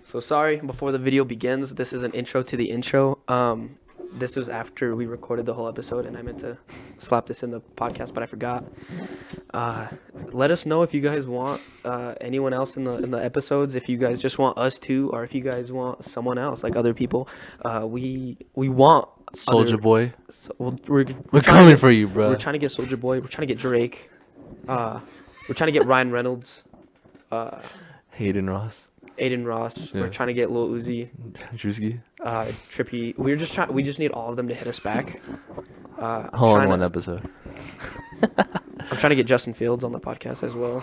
So sorry, before the video begins, this is an intro to the intro. This was after we recorded the whole episode, and I meant to slap this in the podcast, but I forgot. Let us know if you guys want anyone else in the episodes. If you guys just want us to, or if you guys want someone else, like other people. We want Soldier Boy. So We're trying coming to for you, bro. we're trying to get Soldier Boy. We're trying to get Drake. We're trying to get Ryan Reynolds. Hayden Ross. Aiden Ross. Yeah. We're trying to get Lil Uzi. Drewski. Trippy. We just need all of them to hit us back. I'm All in trying one to, episode. I'm trying to get Justin Fields on the podcast as well.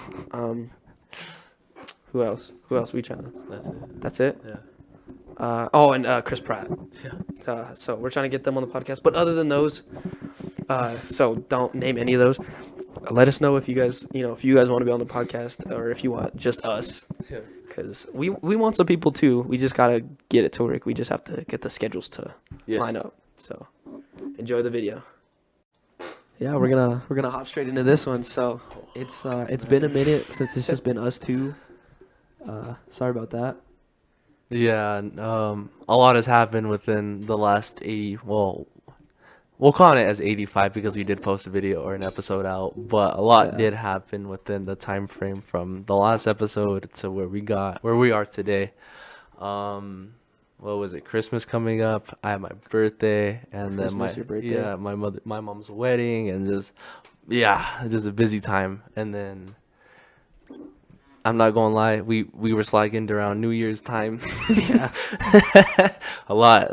Who else? Who else we trying to? That's it. That's it. Yeah. And Chris Pratt. Yeah. So we're trying to get them on the podcast. But other than those, so don't name any of those. Let us know if you guys, if you guys want to be on the podcast or if you want just us. Yeah. Because we want some people too. We just gotta get it to work. We just have to get the schedules to line up. So enjoy the video. Yeah, we're gonna hop straight into this one. So it's been a minute since it's just been us two. Sorry about that. Yeah. A lot has happened within the last 80. Well, we'll call it as 85 because we did post a video or an episode out. But a lot Yeah. did happen within the time frame from the last episode to where we are today. What was it? Christmas coming up. I had my birthday, and then Christmas, your birthday. my mom's wedding, and just a busy time. And then I'm not gonna lie, we were slacking around New Year's time. Yeah. A lot.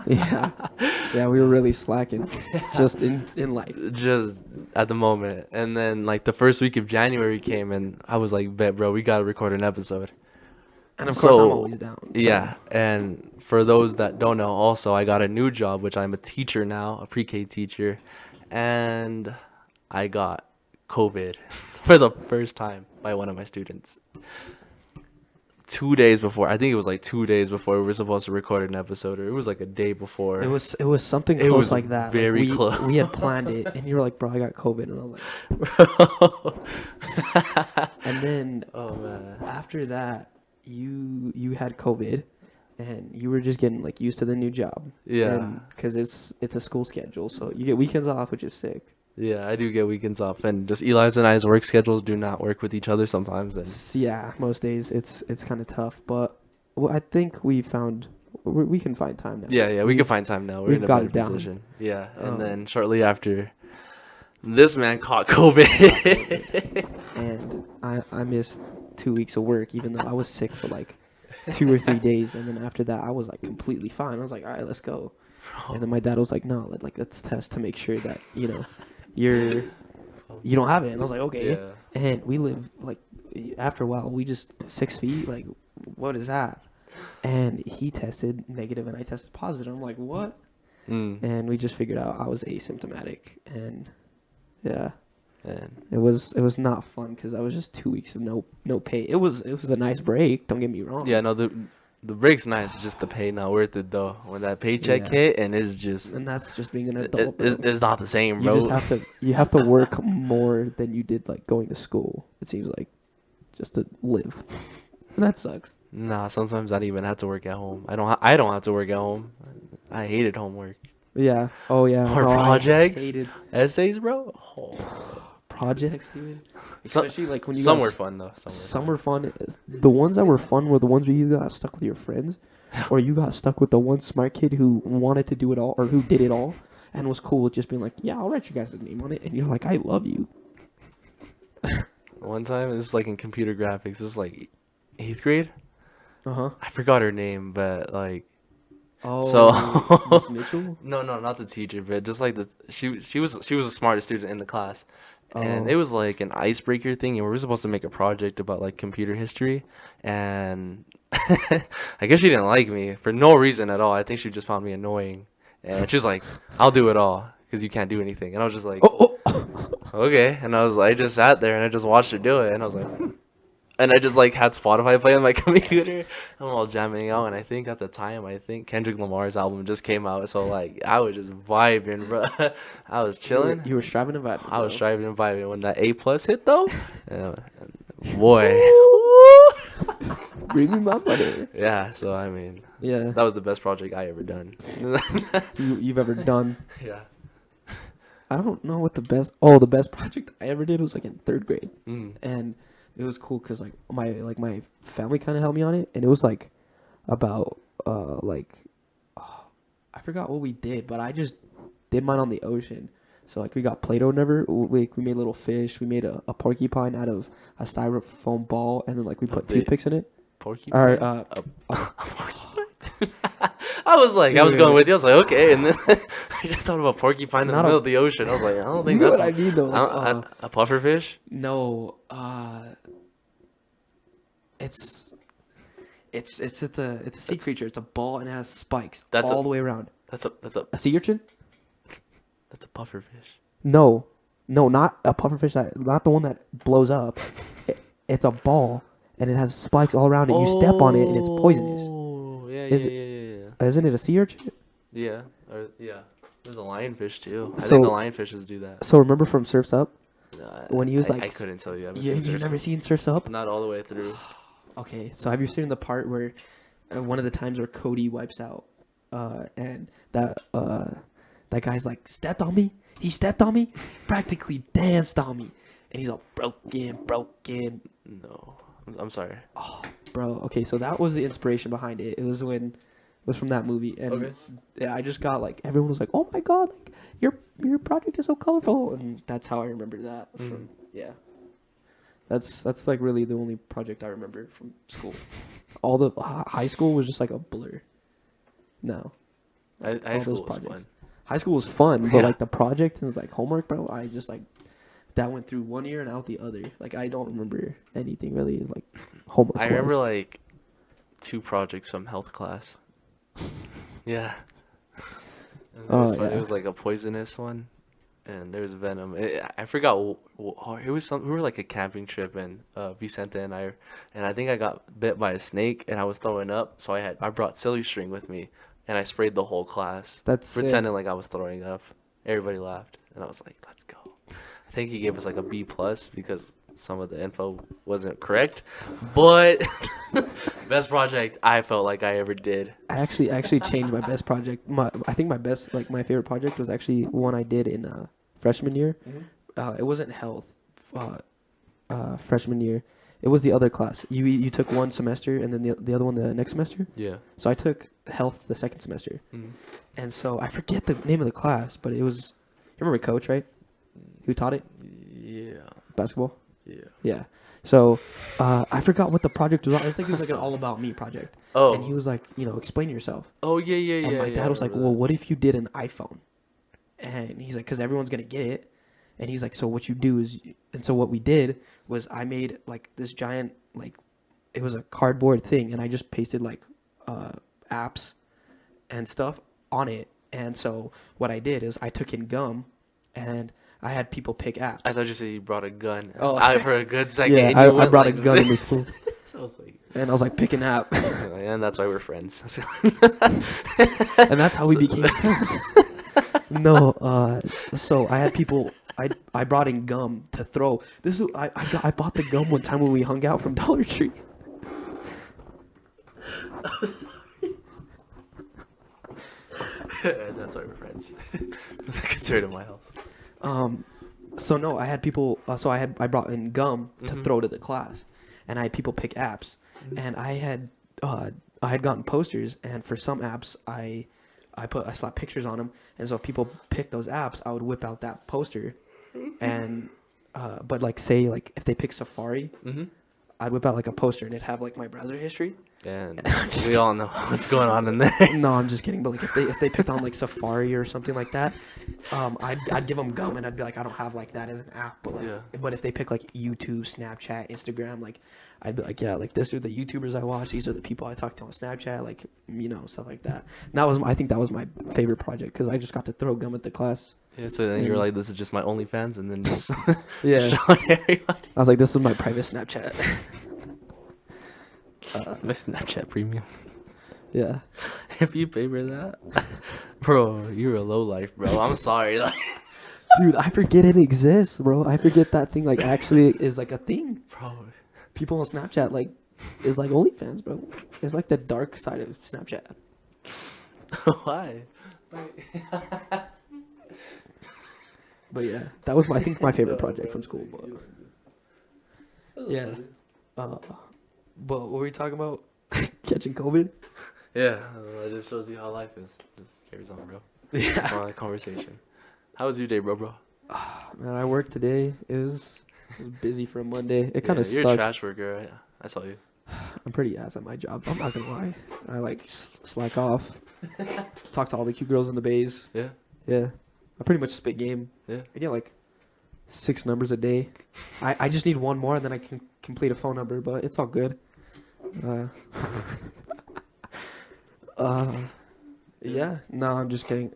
Yeah. Yeah, we were really slacking just in life. Just at the moment. And then like the first week of January came, and I was like, bet bro, we gotta record an episode. And of course I'm So, always down. So. Yeah, and for those that don't know, also I got a new job, which I'm a teacher now, a pre-K teacher, and I got COVID for the first time by one of my students. 2 days before, I think it was like 2 days before we were supposed to record an episode, or it was like a day before. It was something It close was like that. very like close. We had planned it, and you were like, "Bro, I got COVID," and I was like, and then Oh man. after that, you had COVID, and you were just getting like used to the new job. Yeah. Because it's a school schedule, so you get weekends off, which is sick. Yeah, I do get weekends off, and just Eli's and I's work schedules do not work with each other sometimes. And Yeah, most days it's kind of tough, but I think we can find time now. yeah, we can find time now. We're we've in a got better it down. position. Yeah, and Um, then shortly after, this man caught COVID. And I missed 2 weeks of work, even though I was sick for like 2 or 3 days, and then after that I was like completely fine. I was like, all right, let's go. And then my dad was like, no, let's test to make sure that you don't have it. And I was like, okay. Yeah. And we live like after a while, we just 6 feet. Like, what is that? And he tested negative, and I tested positive. I'm like, what? Mm. And we just figured out I was asymptomatic, and yeah. And It was not fun because I was just 2 weeks of no pay. It was a nice break. Don't get me wrong. yeah, no, the break's nice. It's just the pay not worth it though. When that paycheck Yeah. hit, and it's just And that's just being an adult. Bro. it's not the same, You bro. just have to work more than you did like going to school. It seems like just to live. And that sucks. Nah, sometimes I don't even have to work at home. I don't have to work at home. I hated homework. Yeah. Oh yeah. Or No, I projects? hated Essays, bro. Oh. projects, dude. Some- Especially like when you Some got were fun though. Some were fun. The ones that were fun were the ones where you got stuck with your friends, or you got stuck with the one smart kid who wanted to do it all, or who did it all, and was cool with just being like, "Yeah, I'll write your guys' name on it," and you're like, "I love you." One time, it was like in computer graphics. This is like 8th grade. Uh-huh. I forgot her name, but like Oh, So- Miss Mitchell. no, not the teacher, but just like she was the smartest student in the class, and Oh. it was like an icebreaker thing, and we were supposed to make a project about like computer history, and I guess she didn't like me for no reason at all. I think she just found me annoying, and she's like, "I'll do it all because you can't do anything," and I was just like, Oh, "Okay," and I just sat there and I just watched her do it, and I was like. And I just like had Spotify play on my computer. I'm all jamming out, and I think at the time, Kendrick Lamar's album just came out, so like I was just vibing, bro. I was chilling. you were striving to vibe. I was bro. striving and vibing when that A+ hit though. Boy, Bring me my money. Yeah, so I mean, Yeah. that was the best project I ever done. You've ever done. Yeah. I don't know what the best. Oh, the best project I ever did was like in third grade, Mm. and it was cool because my family kind of helped me on it, and it was like about I forgot what we did, but I just did mine on the ocean. So like we got Play-Doh, never we made little fish. We made a porcupine out of a styrofoam ball, and then like we put big- toothpicks in it. Porcupine. Or I was like, I was going Dude. with you. I was like, okay, and then I just thought about porcupine in the Not a- middle of the ocean. I was like, I don't you think know that's what I mean though. Like, a puffer fish. no, it's it's a sea creature. It's a ball and it has spikes That's all a- the way around. That's A sea urchin? a puffer fish. No, not a pufferfish. Not the one that blows up. It's a ball and it has spikes all around it. You step on it and it's poisonous. Oh, yeah, Is yeah. Isn't it a sea urchin? Yeah, yeah. There's a lionfish too. I So- think the lionfishes do that. So remember from Surf's Up when he was I like, couldn't tell you. I haven't yeah, seen you've Surf's never Up. seen Surf's Up? Not all the way through. Okay, so have you seen the part where one of the times where Cody wipes out, and that guy's like stepped on me. He stepped on me, practically danced on me, and he's all broken. No, I'm sorry. Oh, bro. Okay, so that was the inspiration behind it. It was from that movie, and Okay. yeah, I just got like everyone was like, "Oh my god, like your project is so colorful," and that's how I remember that. From yeah, that's like really the only project I remember from school. All the high school was just like a blur. No, High all school those was projects. fun. High school was fun, but Yeah. like the project and it was like homework, bro. I just like that went through one ear and out the other. Like I don't remember anything really like homework. I remember like 2 projects from health class. Yeah. And Oh, it yeah. was like a poisonous one, and there was venom. I forgot. It was some. We were like a camping trip, and Vicente and I think I got bit by a snake, and I was throwing up. So I brought silly string with me, and I sprayed the whole class, That's sick. pretending like I was throwing up. Everybody laughed, and I was like, "Let's go." I think he gave us like a B plus because some of the info wasn't correct, but best project I felt like I ever did. I actually changed my best project. I think my best like my favorite project was actually one I did in freshman year. It wasn't health. Freshman year, it was the other class. You took one semester and then the other one the next semester. Yeah. So I took health the second semester, Mhm. and so I forget the name of the class, but it was. You remember Coach, right? Who taught it? Yeah. Basketball. Yeah. Yeah. So I forgot what the project was. I think it was like an all about me project. Oh. And he was like, explain yourself. Oh yeah. And my yeah, dad I was like, remember well, that. what if you did an iPhone? And he's like, because everyone's going to get it. And he's like, so what you do is, and so what we did was I made like this giant, like, it was a cardboard thing. And I just pasted like apps and stuff on it. And so what I did is I took in gum and I had people pick apps. I thought you said you brought a gun. Oh. I for a good second. yeah, you I went brought like a gun in this. this food. So I was like, And I was like, pick an app. and that's why we're friends. And that's how we became friends. No, so I had people. I brought in gum to throw. I bought the gum one time when we hung out from Dollar Tree. That's why we're friends. I'm concerned of my health. So no, I had people. I brought in gum to Mm-hmm. throw to the class, and I had people pick apps, and I had gotten posters, and for some apps I slapped pictures on them, and so if people picked those apps, I would whip out that poster, and but like say like if they pick Safari, Mm-hmm. I'd whip out like a poster and it'd have like my browser history. And we all know what's going on in there. No, I'm just kidding. But like if they picked on like Safari or something like that, I'd give them gum and I'd be like, I don't have like that as an app. But like, Yeah. but if they pick like YouTube, Snapchat, Instagram, like I'd be like, yeah, like this are the YouTubers I watch. These are the people I talk to on Snapchat, like stuff like that. And I think that was my favorite project because I just got to throw gum at the class. Yeah, so then you're Mm. like, this is just my OnlyFans, and then just Yeah, show everybody. I was like, this is my private Snapchat. My Snapchat premium. Yeah. If you pay for that, bro, you're a low life, bro. I'm sorry. Like, Dude, I forget it exists, bro. I forget that thing like actually is like a thing. bro, People on Snapchat like is like OnlyFans, bro. It's like the dark side of Snapchat. Why? But yeah, that was I think my favorite project from school. But yeah, but what were we talking about? Catching COVID. Yeah, it just shows you how life is. Just carries on, bro. Yeah. All that conversation. How was your day, bro? Man, I worked today. It was busy for a Monday. It kind of You're a sucked. trash worker, right? I saw you. I'm pretty ass at my job. I'm not gonna lie. I like slack off. Talk to all the cute girls in the bays. Yeah. Yeah. I pretty much spit game. Yeah. I get like 6 numbers a day. I just need one more and then I can complete a phone number, but it's all good. Yeah. No, I'm just kidding.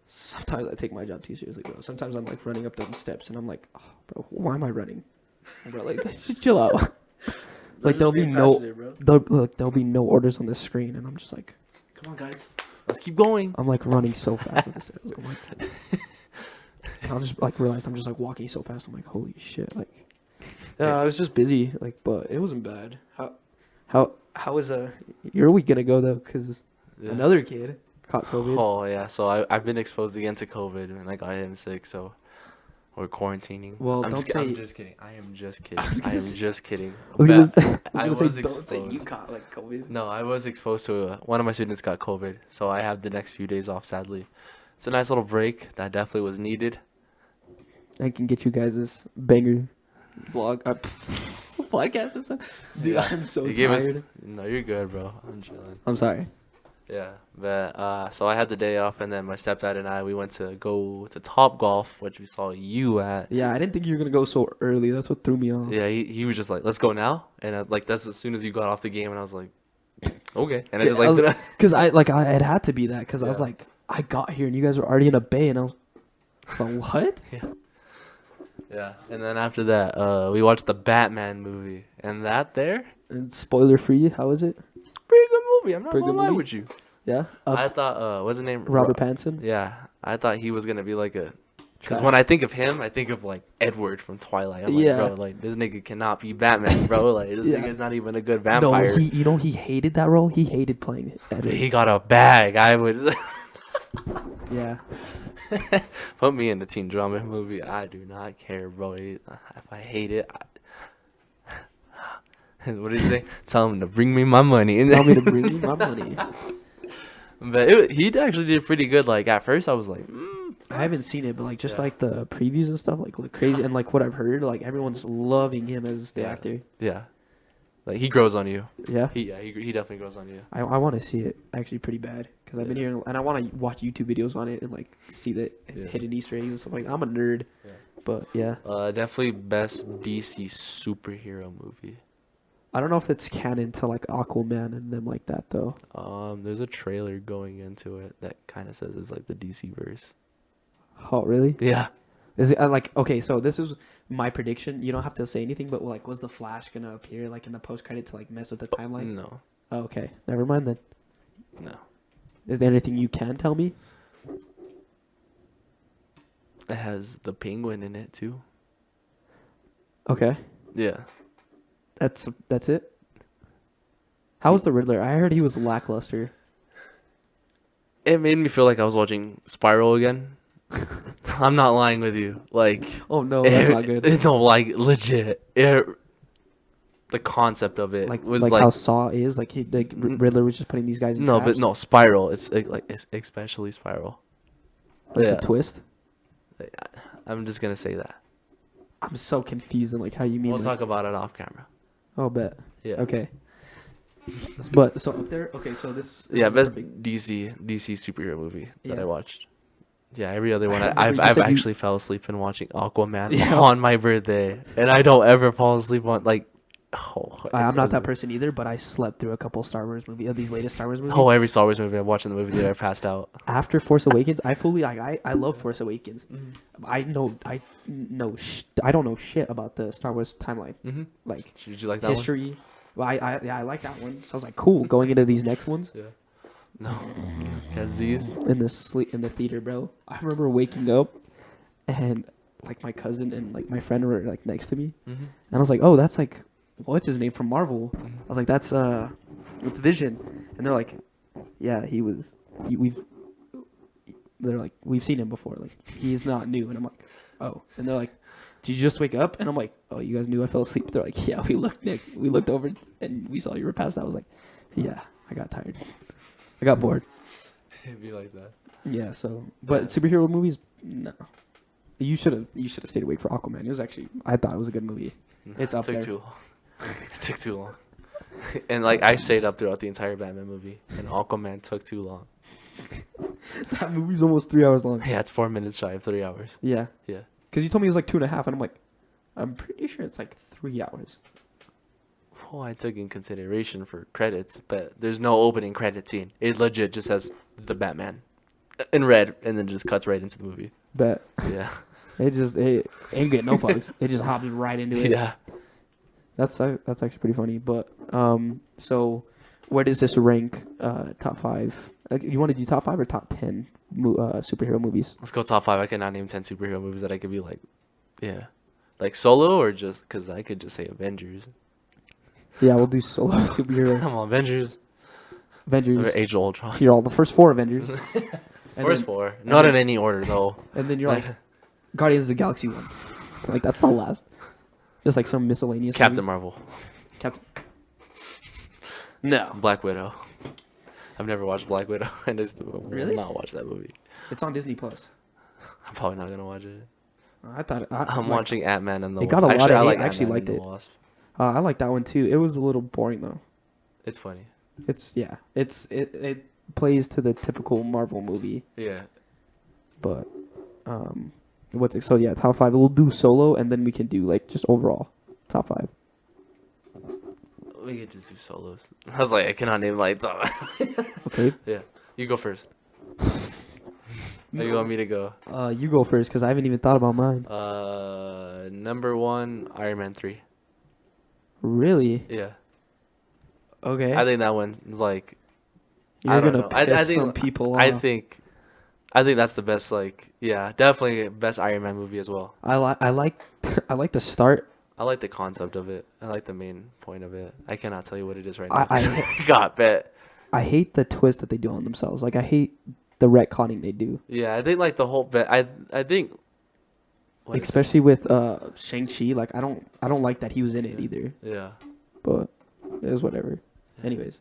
Sometimes I take my job too seriously, bro. Sometimes I'm like running up the steps and I'm like, oh, bro, why am I running? Bro, like, just chill out. Like there'll be no orders on the screen, and I'm just like, come on, guys, let's keep going. I'm like running so fast up the stairs. I'm like, and I'll just like realize I'm just like walking so fast. I'm like, holy shit! Like, I was just busy, like, but it wasn't bad. How is your week gonna go though? Cause another kid caught COVID. Oh yeah, so I've been exposed again to COVID, and I got him sick, so we're quarantining. Well, I'm don't just, say. I'm just kidding. I am just kidding. I am just kidding. I was But gonna was say, don't exposed. say you caught like COVID. No, I was exposed to one of my students got COVID, so I have the next few days off. Sadly, it's a nice little break that definitely was needed. I can get you guys this banger vlog podcast or something. Dude, Yeah. I'm so You gave us- tired. No, you're good, bro. I'm chilling. I'm sorry. Yeah, but so I had the day off, and then my stepdad and I we went to go to Top Golf, which we saw you at. Yeah, I didn't think you were gonna go so early. That's what threw me off. Yeah, he was just like, let's go now, and like that's as soon as you got off the game, and I was like, okay, and I just like Cause it had to be that because I was Yeah. like, I got here and you guys were already in a bay and I was like, what? yeah, and then after that, we watched the Batman movie, and that there, And spoiler free, how is it? pretty good movie. I'm not Pretty gonna good lie movie? with you. Yeah. I thought, what's his name? Robert Pattinson. Yeah, I thought he was gonna be like a. Because Trash. when I think of him, I think of like Edward from Twilight. I'm like, Yeah. bro, like this nigga cannot be Batman, bro. Like this Yeah. nigga's not even a good No, vampire. he hated that role. He hated playing it. Edward. He got a bag. I would Yeah. put me in the teen drama movie. I do not care, bro. If I hate it, what did he say? Tell him to bring me my money. Tell me to bring me my money. But he actually did pretty good. Like at first, I was like, I haven't seen it, but like just Yeah. like the previews and stuff, like look crazy, and like what I've heard, like everyone's loving him as the Yeah. actor. yeah, like he grows on you. Yeah. He definitely grows on you. I want to see it actually pretty bad because I've been Yeah. hearing and I want to watch YouTube videos on it and like see the Yeah. hidden Easter eggs and stuff like. I'm a nerd, Yeah. but yeah, Definitely best DC superhero movie. I don't know if it's canon to like Aquaman and them like that though. There's a trailer going into it that kind of says it's like the DC verse. Oh really? Yeah. Is it like okay? So this is my prediction. You don't have to say anything, but like, was the Flash gonna appear like in the post credit to like mess with the timeline? No. Oh, okay, never mind then. No. Is there anything you can tell me? It has the Penguin in it too. Okay, Yeah. that's it. How was the Riddler? I heard he was lackluster. It made me feel like I was watching Spiral again. I'm not lying with you. Like, Oh no, that's not good. No, like legit. The concept of it Like was like like how Saw is like Riddler was just putting these guys in no, traps? but no Spiral. It's especially Spiral. Like Yeah. the twist. I'm just gonna say that. I'm so confused in like how you mean. We'll like, talk about it off camera. Oh, bet. Yeah. Okay. But so up there. Okay, so this. Yeah, is best perfect. DC superhero movie that Yeah. I watched. Yeah, every other one. remember I've you I've said you- actually fell asleep in watching Aquaman Yeah. on my birthday, and I don't ever fall asleep on like. Oh, I'm it's not that ugly. person either, but I slept through a couple Star Wars movies. These latest Star Wars movies. Oh, every Star Wars movie I'm watching the movie theater, I passed out. After Force Awakens, I fully like I love Force Awakens. Mm-hmm. I don't know shit about the Star Wars timeline, Mm-hmm. like Did you like that history. Well, I like that one. So I was like, cool. Going into these next ones one? Yeah. No. Cause these. in the theater, bro. I remember waking up, and like my cousin and like my friend were like next to me, Mm-hmm. and I was like, oh, that's like what's his name from Marvel? I was like, that's it's Vision, and they're like, yeah, they're like, we've seen him before. Like, he's not new, and I'm like, oh, and they're like, did you just wake up? And I'm like, oh, you guys knew I fell asleep. They're like, yeah, we looked over and we saw you were passed out. I was like, yeah, I got tired, I got bored. It'd be like that. Yeah, so but Yeah. superhero movies, no. You should have stayed awake for Aquaman. It was actually, I thought it was a good movie. It's up It took there. too long. It took too long. And like I stayed up throughout the entire Batman movie, and Aquaman took too long. That movie's almost 3 hours long. Yeah, it's 4 minutes shy of 3 hours. Yeah. Yeah. Because you told me it was like 2.5, and I'm like, I'm pretty sure it's like 3 hours. Well, I took in consideration for credits, but there's no opening credit scene. It legit just says the Batman in red, and then just cuts right into the movie. But Yeah. it ain't getting no fucks. It just hops right into it. Yeah. That's actually pretty funny. But so where does this rank? Top 5. Like, you want to do top 5 or top 10 superhero movies? Let's go top 5. I cannot name 10 superhero movies that I could be like, yeah. Like solo or just, because I could just say Avengers. Yeah, we'll do solo superhero. Come on, Avengers. Avengers. Or Age of Ultron. You're all the first 4 Avengers. And First then, 4. Not then- in any order, though. And then you're like, Guardians of the Galaxy 1. Like, that's the last. Just like some miscellaneous Captain movie. Marvel. Captain. No. Black Widow. I've never watched Black Widow, and I still will Really? not watch that movie. It's on Disney Plus. I'm probably not gonna watch it. I thought I'm like, watching Ant-Man and the It got a lot Actually, of hate. like I actually Ant-Man liked and it. the Wasp. I like that one too. It was a little boring though. It's funny. It plays to the typical Marvel movie, Yeah. but what's it? So yeah, top 5. We'll do solo, and then we can do like just overall top 5. We could just do solos. I was like, I cannot name like top. Okay. Yeah. You go first. Or you want me to go? You go first because I haven't even thought about mine. Number 1, Iron Man 3. Really? Yeah. Okay. I think that one is like. You're I don't gonna know. I piss think some people off. I think that's the best. Like, yeah, definitely best Iron Man movie as well. I like I like the start. I like the concept of it. I like the main point of it. I cannot tell you what it is right I- now. 'cause I got bet. I hate the twist that they do on themselves. Like, I hate the retconning they do, Yeah, I think like the whole bet. I think. what is it? especially with Shang-Chi. Like, I don't like that he was in it either. Yeah. But it is whatever. Anyways,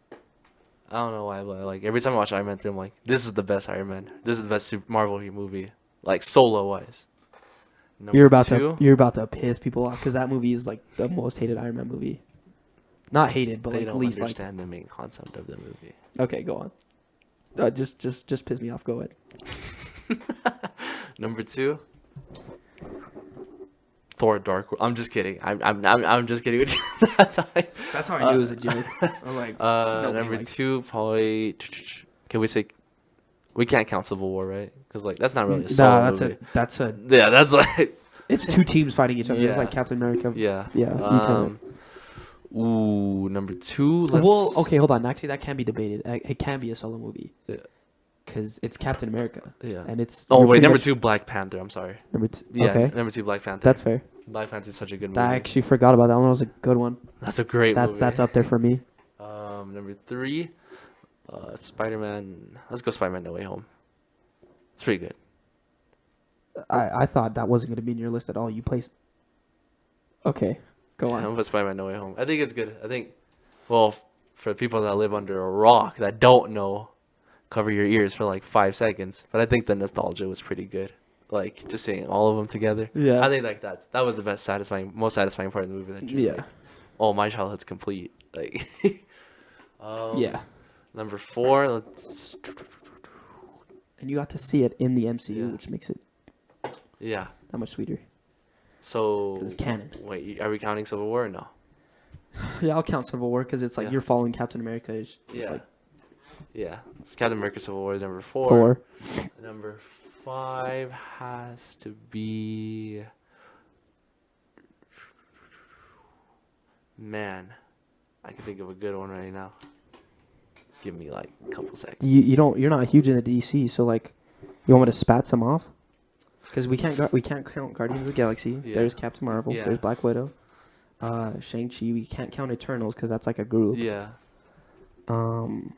I don't know why, but like every time I watch Iron Man 3, I'm like, this is the best Iron Man. This is the best Super Marvel movie, like solo wise. you're about to piss people off because that movie is like the most hated Iron Man movie. Not hated, but They like don't least like. understand the main concept of the movie. Okay, go on. Just piss me off. Go ahead. Number 2, Thor: Dark World. I'm just kidding. I'm just kidding with you. That's how I knew it was a joke. I'm like, nobody number likes- 2 probably. Can we say? We can't count Civil War, right? Because like that's not really a solo Nah, movie. that's a. Yeah, that's like It's 2 teams fighting each other. It's Yeah. like Captain America. yeah. Yeah. you can- Ooh, number 2. Let's, Well, okay, hold on. Actually, that can be debated. It can be a solo movie. Yeah. Because it's Captain America, Yeah. and it's. Oh you're wait, pretty number much- 2, Black Panther. I'm sorry. Number 2. Yeah, Okay, number 2, Black Panther. that's fair. Black Panther is such a good movie. I actually forgot about that one. That was a good one. That's a great movie. That's up there for me. Number 3, Spider-Man. Let's go Spider-Man: No Way Home. It's pretty good. I thought that wasn't going to be in your list at all. You placed. Okay, go I'm on. put Spider-Man: No Way Home. I think it's good. I think, well, for people that live under a rock that don't know, cover your ears for like 5 seconds. But I think the nostalgia was pretty good. Like just seeing all of them together. Yeah. I think like that was the most satisfying part of the movie. That you Yeah. like, oh, my childhood's complete. Like. Yeah. Number 4, let's. And you got to see it in the MCU, Yeah. which makes it Yeah. that much sweeter. So. 'Cause it's canon. Wait, are we counting Civil War or no? Yeah, I'll count Civil War because it's like Yeah. you're following Captain America. It's Yeah. like Yeah. It's Captain America: Civil War is number 4. 4. Number 5 has to be. Man, I can think of a good one right now. Give me like a couple seconds. You're not huge into DC, so like, you want me to spat some off? Because we can't count Guardians of the Galaxy. Yeah. There's Captain Marvel. Yeah. There's Black Widow. Shang-Chi. We can't count Eternals because that's like a group. Yeah. Um,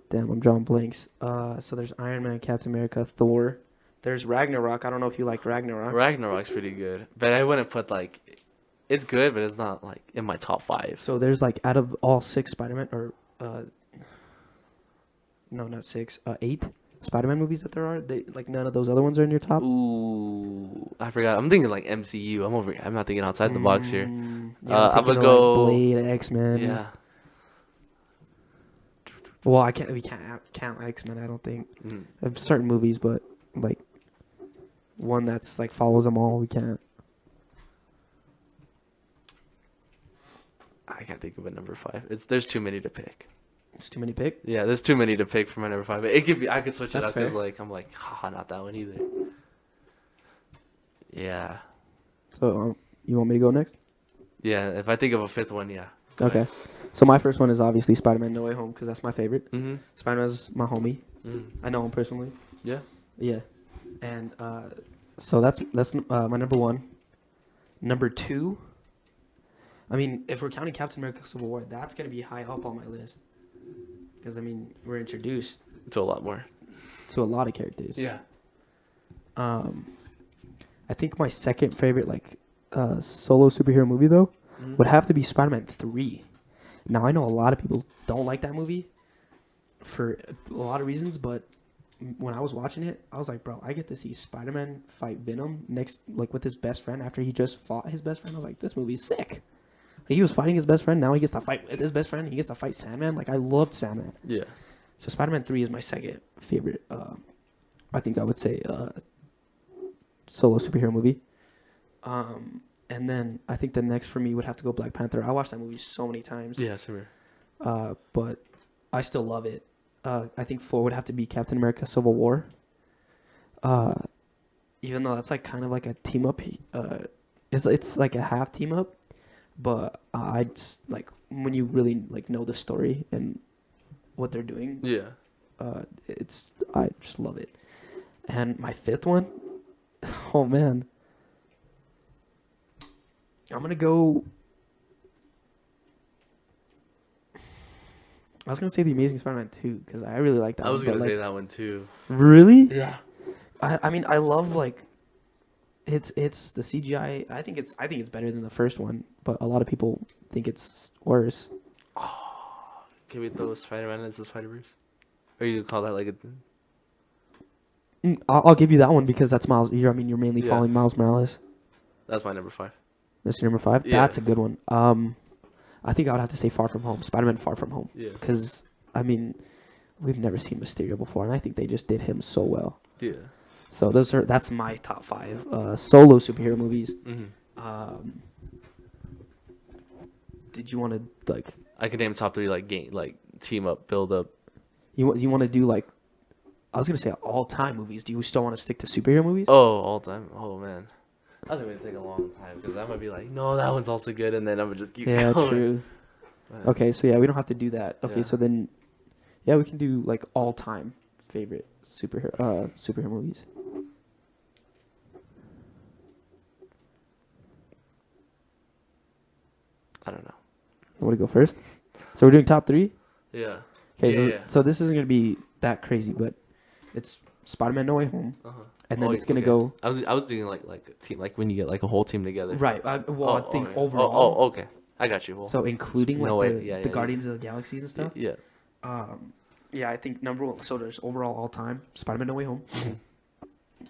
damn, I'm drawing blanks. So there's Iron Man, Captain America, Thor. There's Ragnarok. I don't know if you liked Ragnarok. Ragnarok's pretty good, but I wouldn't put like, it's good, but it's not like in my top 5. So there's like out of all 6 Spider-Man, or no, not 6, 8 Spider-Man movies that there are. They like none of those other ones are in your top. Ooh, I forgot. I'm thinking like MCU. I'm not thinking outside the box here. Yeah, I'm gonna like go. Blade, X-Men. Yeah. Well, we can't count X-Men. I don't think certain movies, but like one that's like follows them all. We can't. I can't think of a number 5. There's too many to pick. It's too many pick. Yeah, there's too many to pick for my number 5. It could be. I could switch it That's up because fair. like I'm like, haha, not that one either. Yeah. So you want me to go next? Yeah. If I think of a 5th one, yeah. Okay. So my first one is obviously Spider-Man: No Way Home because that's my favorite. Mhm. Spider-Man's my homie. Mm. I know him personally. Yeah. Yeah. And so that's my number 1. Number 2. I mean, if we're counting Captain America: Civil War, that's gonna be high up on my list. Because I mean, we're introduced To a lot more. to a lot of characters. Yeah. I think my second favorite solo superhero movie though would have to be Spider-Man 3. Now I know a lot of people don't like that movie for a lot of reasons, but when I was watching it, I was like, bro, I get to see Spider-Man fight Venom next, like with his best friend after he just fought his best friend. I was like, this movie's sick. Like, he was fighting his best friend. Now he gets to fight with his best friend. He gets to fight Sandman. Like, I loved Sandman. Yeah. So Spider-Man 3 is my second favorite. I think I would say solo superhero movie. And then I think the next for me would have to go Black Panther. I watched that movie so many times. Yeah, same here. But I still love it. I think 4 would have to be Captain America: Civil War. Even though that's like kind of like a team up. It's like a half team up, but I just like when you really like know the story and what they're doing. Yeah. I just love it. And my 5th one, oh man, I'm gonna go. I was gonna say The Amazing Spider-Man 2 because I really like that. I was one, gonna but, say like, that one too. really? Yeah. I mean I love like it's the CGI. I think it's better than the first one, but a lot of people think it's worse. Can we throw Spider-Man into Spider-Verse? Or you call that like a... I'll give you that one because that's Miles. You're mainly Yeah. following Miles Morales. That's my number 5. That's your number 5. Yeah. That's a good one. I think I would have to say Far From Home. Spider-Man: Far From Home. Yeah. Because I mean, we've never seen Mysterio before, and I think they just did him so well. Yeah. So that's my top 5 solo superhero movies. Mm-hmm. Did you want to like? I can name top 3 like team up, build up. You want to do like? I was gonna say all time movies. Do you still want to stick to superhero movies? Oh, all time. Oh man. That's gonna take a long time because I'm gonna be like, no, that one's also good, and then I'm gonna just keep Yeah, going. true. But- Okay, so yeah, we don't have to do that. Okay, Yeah. so then, yeah, we can do like all time favorite superhero movies. I don't know. You want to go first? So we're doing top 3. Yeah. Okay, Yeah. so this isn't gonna be that crazy, but it's Spider-Man: No Way Home, Uh-huh. and then it's gonna go I was doing like a team, like when you get like a whole team together. right. I think okay. overall. Oh, okay. I got you. Well, So including like No Way- the, yeah, the yeah, Guardians of the Galaxies and stuff. yeah. Yeah, I think number 1. So there's overall all time Spider-Man: No Way Home.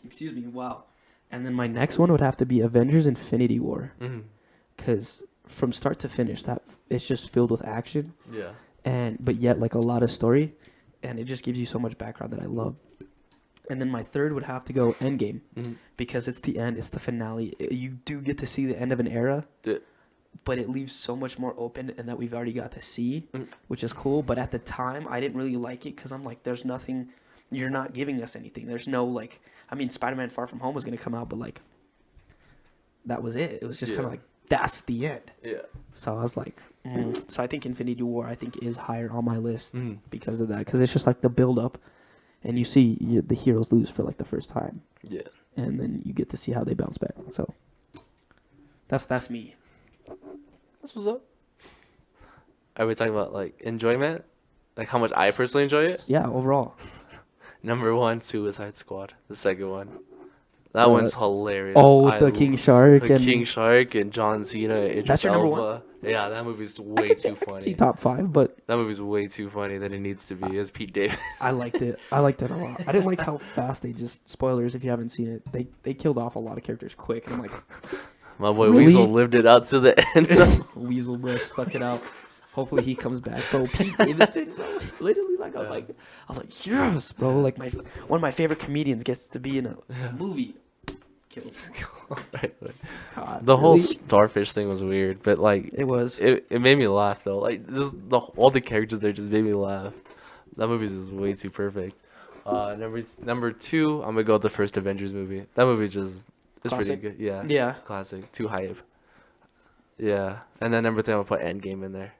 Excuse me. Wow. And then my next one would have to be Avengers: Infinity War, Mm-hmm. because from start to finish, that it's just filled with action Yeah. but yet like a lot of story, and it just gives you so much background that I love. And then my third would have to go Endgame, Mm-hmm. because it's the end, it's the finale. You do get to see the end of an era, Yeah. but it leaves so much more open and that we've already got to see, Mm. which is cool. But at the time, I didn't really like it because I'm like, there's nothing, you're not giving us anything. There's no like, I mean, Spider-Man: Far From Home was gonna come out, but like, that was it. It was just kind Yeah. of like, that's the end. Yeah. So I was like, so I think Infinity War is higher on my list Mm. because of that, because it's just like the build up, and you see the heroes lose for like the first time, Yeah. and then you get to see how they bounce back. So That's me. That's what's up. Are we talking about like enjoyment? Like how much I personally enjoy it? Yeah, overall. Number one, Suicide Squad. The second one. That The- one's hilarious. Oh, I the l- King Shark the and King Shark and John Cena, Idris That's your number one? Elba. Yeah, that movie's I way could, say, too I could see funny. top 5, but That movie's way too funny than it needs to be. It's Pete Davis. I liked it. I liked it a lot. I didn't like how fast they just spoilers if you haven't seen it. They killed off a lot of characters quick. And I'm like, My boy Really? Weasel lived it out to the end. Weasel bro stuck it out. Hopefully he comes back, bro. Pete Davidson, bro. Literally, like I was like, yes, bro. Like one of my favorite comedians gets to be in a movie. Killed. Right, right. God, The whole really? starfish thing was weird, but like It was. it made me laugh though. Like just all the characters there just made me laugh. That movie's just way too perfect. Number two, I'm gonna go with the first Avengers movie. That movie just it's Classic? pretty good. Yeah. Yeah. Classic. Too hype. Yeah. And then number three, I'm gonna put Endgame in there.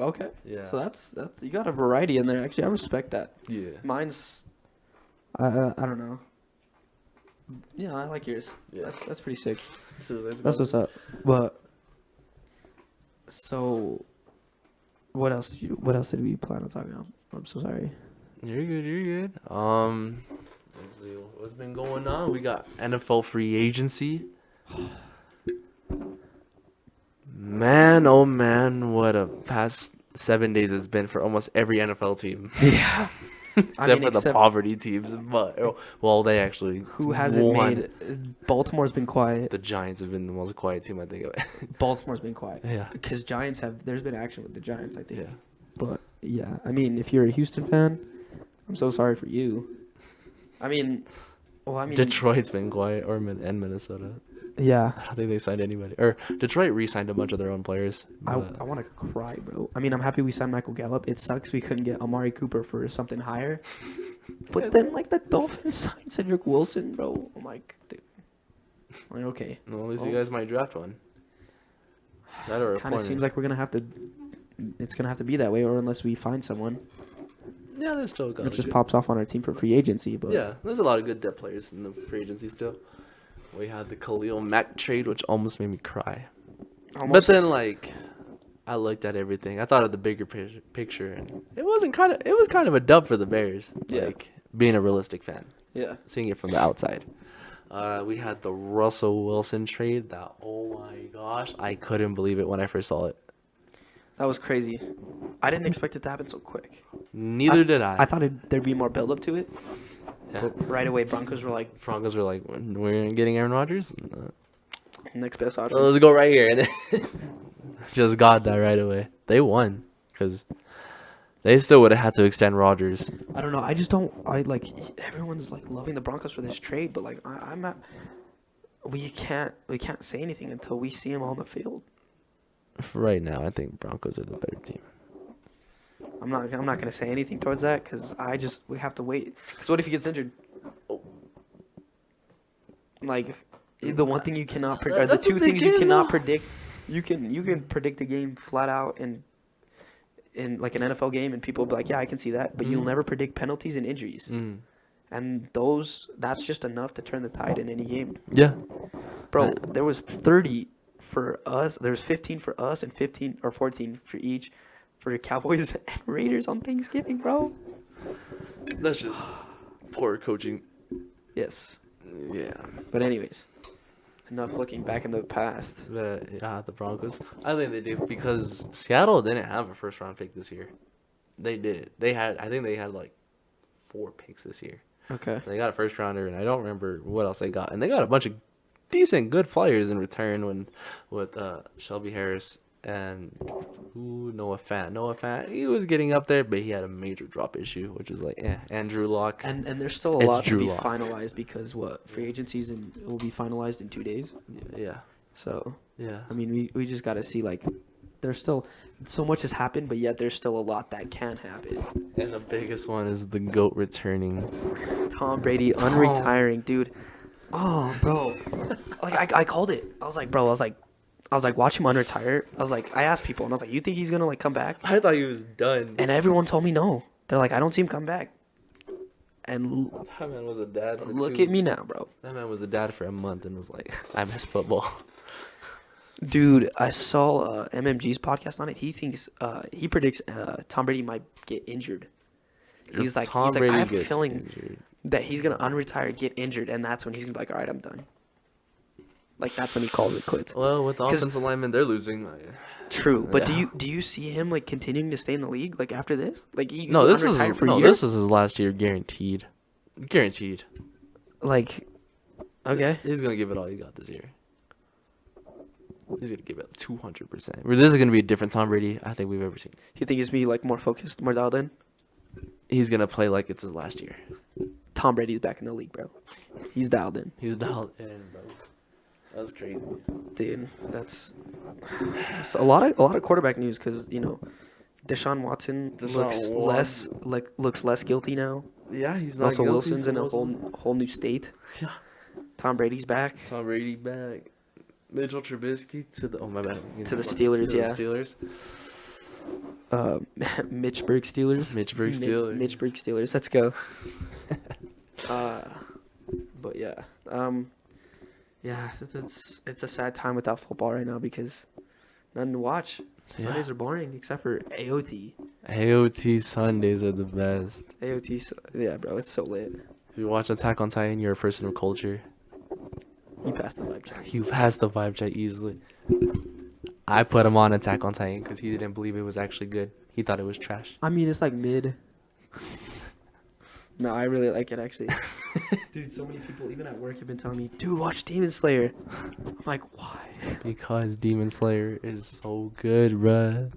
Okay. Yeah. So that's you got a variety in there. Actually, I respect that. Yeah. Mine's, I don't know. Yeah, I like yours. Yeah. That's pretty sick. Suicide That's Squad. what's up. But so, what else? What else did we plan on talking about? I'm so sorry. You're good. You're good. Let's see what's been going on. We got NFL free agency. Man, oh man, what a past 7 days it's been for almost every NFL team, Yeah. except for the poverty teams. But well, they actually Who hasn't won. made? Baltimore's been quiet. The Giants have been the most quiet team I think. Baltimore's been quiet. Yeah. Because Giants have. There's been action with the Giants, I think. Yeah. But yeah, I mean, if you're a Houston fan, I'm so sorry for you. I mean, Detroit's been quiet, and Minnesota. yeah. I don't think they signed anybody. Or Detroit re-signed a bunch of their own players. I but- want to cry, bro. I mean, I'm happy we signed Michael Gallup. It sucks we couldn't get Amari Cooper for something higher. But then, like, the Dolphins signed Cedric Wilson, bro. I'm like, dude. I'm like, okay. Well, at least you Well- guys might draft one. That or a Kind of corner. seems like we're going to have to. It's going to have to be that way, or unless we find someone Yeah, there's still got that just pops off on our team for free agency. But Yeah, there's a lot of good depth players in the free agency still. We had the Khalil Mack trade, which almost made me cry. But almost. then, like, I looked at everything. I thought of the bigger picture, and it was kind of a dub for the Bears. Yeah. Like being a realistic fan, Yeah. seeing it from the outside. We had the Russell Wilson trade. That oh my gosh, I couldn't believe it when I first saw it. That was crazy. I didn't expect it to happen so quick. Neither did I. I thought there'd be more build up to it. Yeah. But right away, Broncos were like, Broncos were like, we're getting Aaron Rodgers. next best option. Let's go right here, and then just got that right away. They won because they still would have had to extend Rodgers. I don't know. I just don't. I like everyone's like loving the Broncos for this trade, but like I'm not. We can't say anything until we see him on the field. Right now, I think Broncos are the better team. I'm not gonna say anything towards that because we have to wait. Because what if he gets injured? Like the one thing you cannot predict, or the That's what two they things you did, cannot though. predict. You can predict a game flat out in like an NFL game, and people will be like, yeah, I can see that, but you'll never predict penalties and injuries. Mm. And that's just enough to turn the tide in any game. Yeah. Bro, there was 30 for us. There was 15 for us and 15 or 14 for each for the Cowboys and Raiders on Thanksgiving, bro. That's just poor coaching. Yes. Yeah. But anyways, enough looking back in the past. But yeah, the Broncos. I think they do because Seattle didn't have a first round pick this year. They did. I think they had like 4 picks this year. Okay. They got a first rounder, and I don't remember what else they got. And they got a bunch of decent, good players in return with Shelby Harris and Noah Fant. Noah Fant, he was getting up there, but he had a major drop issue, which is like, Andrew Luck. And there's still a It's lot to Drew be Lock. finalized because free agency will be finalized in 2 days. Yeah, So yeah. I mean, we just got to see like there's still so much has happened, but yet there's still a lot that can happen. And the biggest one is the GOAT returning. Tom Brady unretiring, dude. Oh, bro. Like I called it. I was like, watch him unretire. I asked people, and I was like, you think he's gonna like come back? I thought he was done. And everyone told me no. They're like, I don't see him come back. And That man was a dad. look at me now, bro. That man was a dad for a month and was like, I miss football. Dude, I saw MMG's podcast on it. He predicts Tom Brady might get injured. If He's like, I Brady have a gets feeling injured, that he's gonna unretire, get injured, and that's when he's gonna be like, all right, I'm done. Like that's when he calls it quits. well, with the 'Cause- offensive lineman they're losing. True, but Yeah. do you see him like continuing to stay in the league like after this? Like he No, this is unretired for a no, year? this is his last year, guaranteed. Guaranteed. Like, okay, He's gonna give it all he got this year. He's gonna give it 200%. This is gonna be a different Tom Brady I think we've ever seen. you think he's gonna be like more focused, more dialed in? He's gonna play like it's his last year. Tom Brady's back in the league, bro. He's dialed in, He's dialed in, bro. That's crazy. dude. That's so a lot of quarterback news because Deshaun Watson looks less guilty now. Yeah, he's not Russell guilty. Wilson's in a whole new state. Yeah. Tom Brady's back. Tom Brady back. Mitchell Trubisky to the my bad. To the Steelers, To yeah. the Steelers. Mitch Berg Steelers. Mitch Berg Steelers. Mitch Berg Steelers. Let's go. But yeah, yeah, it's a sad time without football right now because nothing to watch. Sundays are boring except for AOT. AOT Sundays are the best. Yeah, bro, it's so lit. If you watch Attack on Titan, you're a person of culture. You passed the vibe check. You passed the vibe check easily. I put him on Attack on Titan because he didn't believe it was actually good. He thought it was trash. I mean, it's like mid. No, I really like it actually. Dude, so many people, even at work, have been telling me, dude, watch Demon Slayer. I'm like, why? Because Demon Slayer is so good, bruh.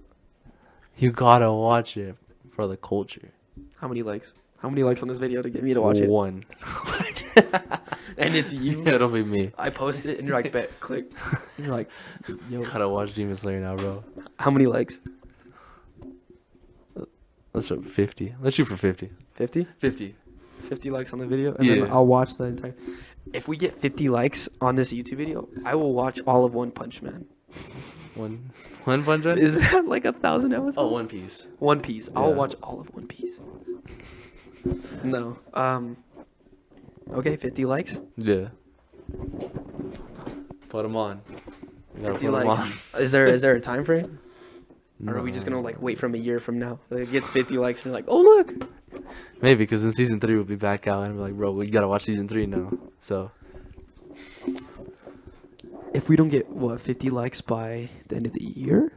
You gotta watch it for the culture. How many likes? How many likes on this video to get me to watch it? One. And it's you. It'll be me. I posted it and you're like, bet, click. And you're like, yo. Gotta watch Demon Slayer now, bro. How many likes? Let's shoot for 50. Let's shoot for 50. 50? 50. 50 likes on the video, and Yeah. then I'll watch the entire. If we get 50 likes on this YouTube video, I will watch all of One Punch Man. One Punch Man? Is that like 1,000 episodes? Oh, One Piece. One Piece. I'll Yeah. watch all of One Piece. No. Okay, 50 likes. Yeah. Put him on. You gotta 50 put 'em likes. Is there a time frame? on. Or are we just gonna like wait from a year from now? It gets 50 likes and you're like, oh look. Maybe, because in season 3 we'll be back out and be like, bro, we gotta watch season 3 now. So, If we don't get 50 likes by the end of the year?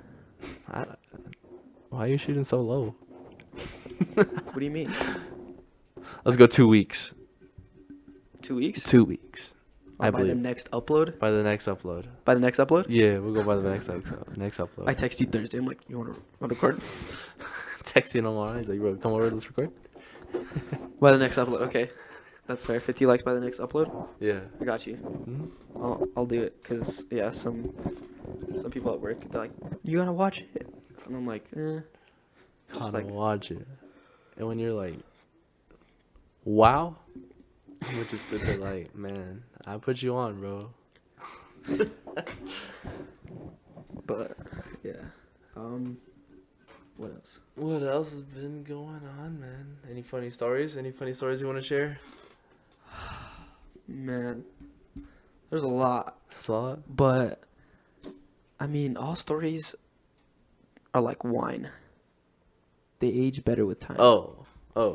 why are you shooting so low? What do you mean? Let's go 2 weeks. 2 weeks? 2 weeks. I by the believe. next upload? By the next upload. By the next upload? Yeah, we'll go by the next upload. I text you Thursday. I'm like, you want to record? Text you no more. He's like, bro, come over, let's record. By the next upload. Okay, that's fair. 50 likes by the next upload. Yeah. I got you. I'll do it because yeah, some people at work they're like, you gotta watch it, and I'm like, Just Gotta like- watch it. And when you're like, wow, I'm just sit there like, man, I put you on, bro. But yeah. What else? What else has been going on, man? Any funny stories? Any funny stories you want to share? Man, there's a lot, Saw it? but I mean, all stories are like wine. They age better with time. Oh. They're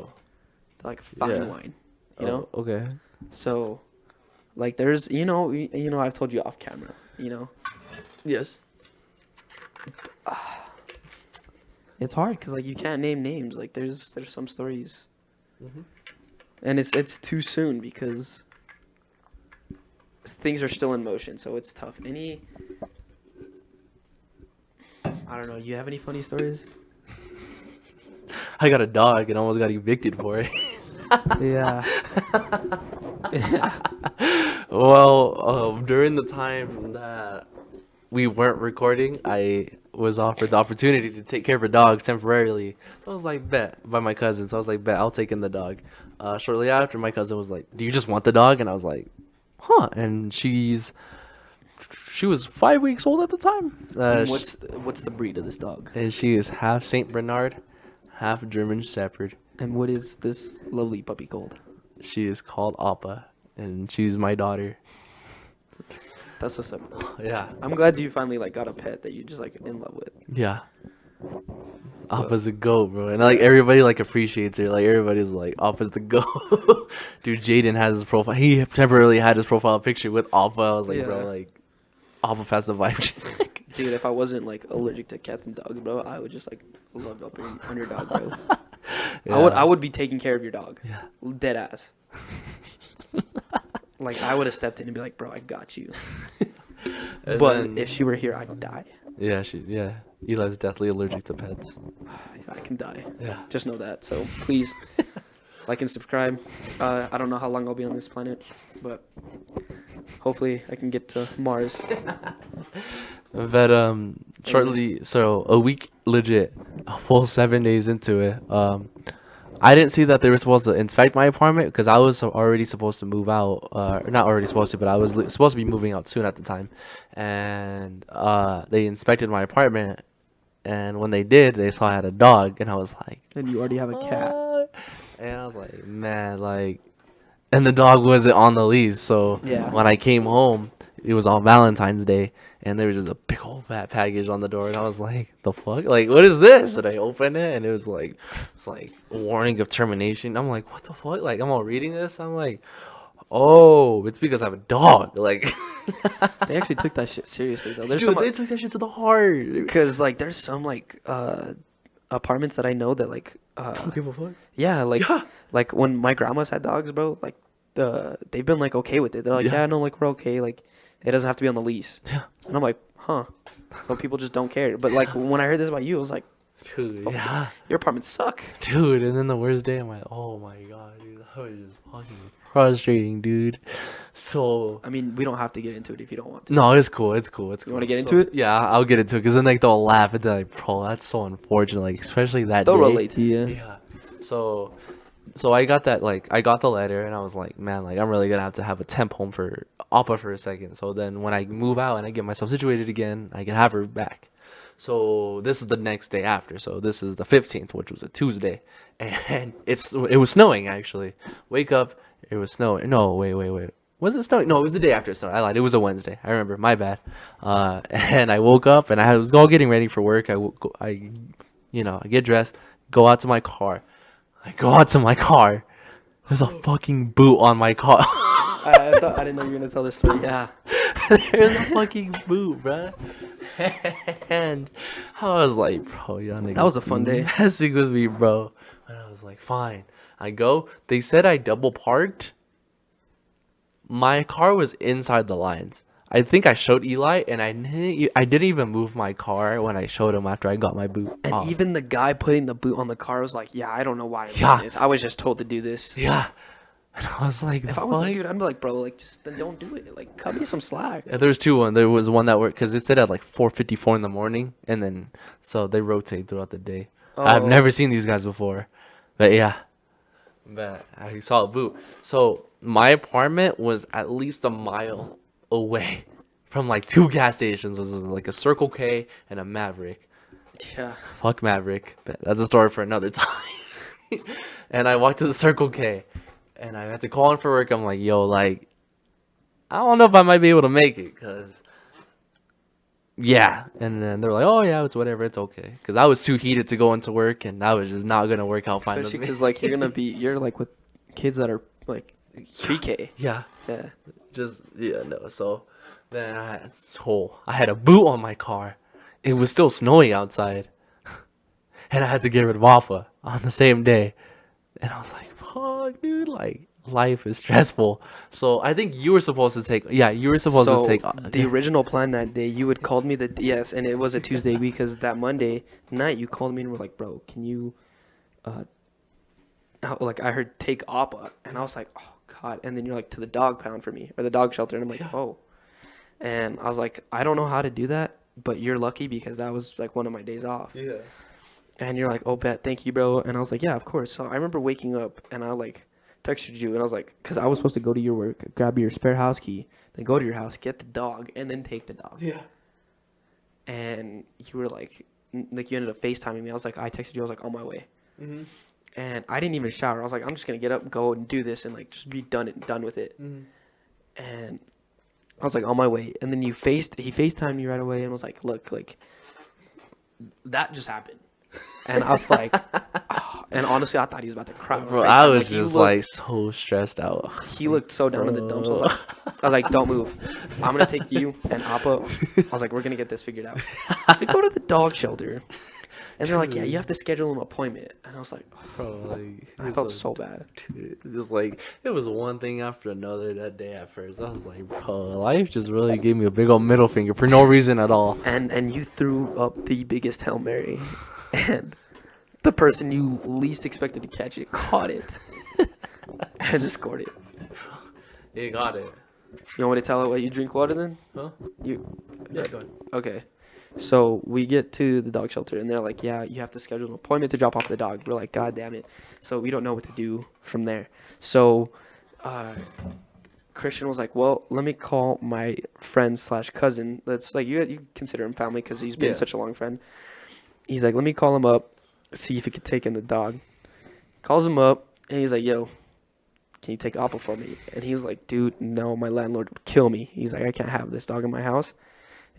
like fine Yeah. wine, you know. Okay. So, like, there's I've told you off camera, Yes. It's hard because like you can't name names. Like there's some stories, Mhm. and it's too soon because things are still in motion. So it's tough. I don't know. You have any funny stories? I got a dog and almost got evicted for it. Yeah. Well, during the time that we weren't recording, I was offered the opportunity to take care of a dog temporarily. So I was like, bet, by my cousin. So I was like, bet, I'll take in the dog. Shortly after, my cousin was like, do you just want the dog? And I was like, huh. And she was 5 weeks old at the time. And what's the breed of this dog? And she is half Saint Bernard, half German Shepherd. And what is this lovely puppy called? She is called Appa, and she's my daughter. That's what's up. Yeah. I'm glad you finally like got a pet that you just like in love with. Yeah. Appa's a goat, bro, and like everybody like appreciates her. Like everybody's like, Appa's the goat. Dude, Jaden has his profile. He temporarily had his profile picture with Appa. I was like, bro, Yeah. like Appa passed the vibe. Dude, if I wasn't like allergic to cats and dogs, bro, I would just like love up on your dog, bro. I would be taking care of your dog. Yeah. Dead ass. Like I would have stepped in and be like, bro, I got you. And But then- if she were here, I'd die. yeah, Eli's deathly allergic to pets. I can die. Yeah. Just know that. So please like and subscribe. I don't know how long I'll be on this planet, but hopefully I can get to Mars. But shortly, so a week legit, a full 7 days into it. I didn't see that they were supposed to inspect my apartment because I was already supposed to move out. Not already supposed to, but I was supposed to be moving out soon at the time. And they inspected my apartment, and when they did, they saw I had a dog, and I was like, And you already have a cat. "What?" And I was like, man, like, and the dog wasn't on the leash. So Yeah. when I came home, it was on Valentine's Day, and there was just a big old fat package on the door, and I was like, the fuck? Like, what is this? And I opened it, and it was like a warning of termination. I'm like, what the fuck? Like, I'm all reading this. I'm like, oh, it's because I have a dog. Like, They actually took that shit seriously though. There's dude, some they took that shit to the heart. because like there's some like apartments that I know that like Don't give a fuck. yeah like Yeah. like when my grandma's had dogs, bro, like they've been like okay with it. They're like, Yeah. yeah, no, like we're okay. Like it doesn't have to be on the lease. Yeah. And I'm like, huh. Some people just don't care. But like when I heard this about you, I was like, Dude, Fuck. yeah. your apartments suck. Dude, and then the worst day, I'm like, oh my god, dude, that was just fucking frustrating, dude. So, I mean, we don't have to get into it if you don't want to. no, it's cool, it's cool. You wanna get So- into it? Yeah, I'll get into it, because then, like, they'll laugh, and they're like, bro, that's so unfortunate, like, especially that They'll day. relate to you. Yeah. So I got that, like, I got the letter, and I was like, man, like, I'm really gonna have a temp home for Appa for a second. So then when I move out and I get myself situated again, I can have her back. So this is the next day after. So this is the 15th, which was a Tuesday, and it was snowing actually. Wake up, it was snowing. No, wait. Was it snowing? No, it was the day after it snowed. I lied. It was a Wednesday. I remember. My bad. And I woke up and I was all getting ready for work. I get dressed, go out to my car. There's a fucking boot on my car. I didn't know you were gonna tell this story. Yeah. There's a fucking boot, bruh. And I was like, bro, y'all niggas That was a fun day. messing with me, bro. And I was like, fine. I go. They said I double parked. My car was inside the lines. I think I showed Eli, and I didn't even move my car when I showed him after I got my boot And off. even the guy putting the boot on the car was like, yeah, I don't know why I'm Yeah. doing this. I was just told to do this. Yeah. And I was like, If I was like, dude, I'd be like, bro, like, just then don't do it. Like, cut me some slack. Yeah, there's two. There was one that worked because it said at like 4:54 in the morning, and then so they rotate throughout the day. I've Oh. never seen these guys before, but yeah. But I saw a boot. So my apartment was at least a mile away from like two gas stations. It was like a Circle K and a Maverick. Yeah. Fuck Maverick. But that's a story for another time. And I walked to the Circle K, and I had to call in for work. I'm like, yo, like, I don't know if I might be able to make it, cause yeah. And then they're like, oh yeah, it's whatever, it's okay. Cause I was too heated to go into work, and that was just not gonna work out fine with Especially me. because, like, you're like with kids that are, like, pre-K. Yeah, Yeah. just yeah, no. So then I had a boot on my car. It was still snowing outside, and I had to get rid of Alpha on the same day. And I was like, fuck, dude, like, life is stressful. So I think you were supposed to take, The original plan that day, you had called me yes, and it was a Tuesday because that Monday night you called me and were like, bro, can you, like I heard take Appa, and I was like, oh god, and then you're like to the dog pound for me or the dog shelter, and I'm like, oh, and I was like, I don't know how to do that, but you're lucky because that was like one of my days off. Yeah. And you're like, oh, bet, thank you, bro. And I was like, yeah, of course. So I remember waking up and I like texted you and I was like, because I was supposed to go to your work, grab your spare house key, then go to your house, get the dog, and then take the dog. Yeah. And you were like you ended up FaceTiming me. I was like, I texted you. I was like, on my way. Mm-hmm. And I didn't even shower. I was like, I'm just gonna get up, go and do this, and like just be done with it. Mm-hmm. And I was like on my way, and then he FaceTimed me right away and was like, "Look, like that just happened," and I was like, and honestly, I thought he was about to cry. on Bro, FaceTime. I was Like, just like so stressed out. he looked so down in the dumps. Bro. I was like, "Don't move. I'm gonna take you and Appa." I was like, "We're gonna get this figured out." We go to the dog shelter, and they're like, "Yeah, you have to schedule an appointment," and I was like, Bro, like I felt so bad. just like it was one thing after another that day at first. I was like, bro, life just really gave me a big old middle finger for no reason at all. And you threw up the biggest Hail Mary, and the person you least expected to catch it caught it and scored it. You got it. You want me to tell it what you drink water then? Huh? You Yeah, go ahead. okay. So we get to the dog shelter and they're like, "Yeah, you have to schedule an appointment to drop off the dog." We're like, "God damn it!" So we don't know what to do from there. So Christian was like, "Well, let me call my friend slash cousin. That's like you consider him family because he's been Yeah. such a long friend." He's like, "Let me call him up, see if he could take in the dog." Calls him up and he's like, "Yo, can you take Apple for me?" And he was like, "Dude, no, my landlord would kill me." He's like, "I can't have this dog in my house."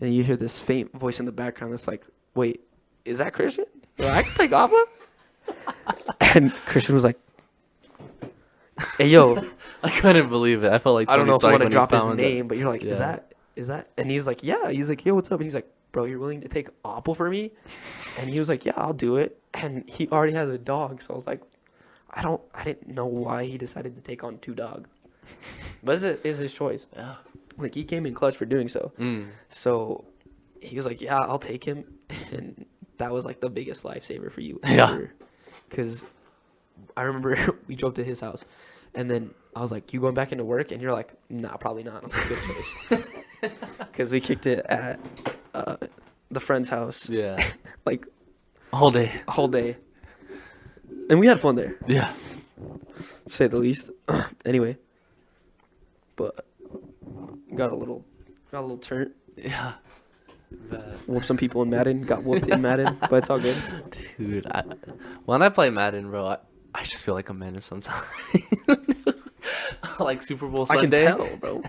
And you hear this faint voice in the background that's like, "Wait, is that Christian? Well, I can take Apple?" And Christian was like, "Hey, yo, I couldn't believe it. I felt like I don't Tony know if I Stark want to when he drop his found name, but you're like, Yeah. is that?" And he's like, "Yeah." He's like, "Yo, what's up?" And he's like, "Bro, you're willing to take Apple for me?" And he was like, "Yeah, I'll do it." And he already has a dog, so I was like, I didn't know why he decided to take on two dogs, but it's his choice. Yeah. Like, he came in clutch for doing so. Mm. So he was like, "Yeah, I'll take him," and that was like the biggest lifesaver for you Yeah. ever. Because I remember we drove to his house, and then I was like, "You going back into work?" And you're like, "Nah, probably not." I was like, "Good choice," because we kicked it at the friend's house Yeah. like All day. a whole day, and we had fun there, Yeah. to say the least. Anyway, but got a little turn. Yeah. Whooped some people in Madden. Got whooped in Madden, but it's all good. Dude, when I play Madden, bro, I just feel like a menace sometimes. Like Super Bowl I can Sunday. tell, bro.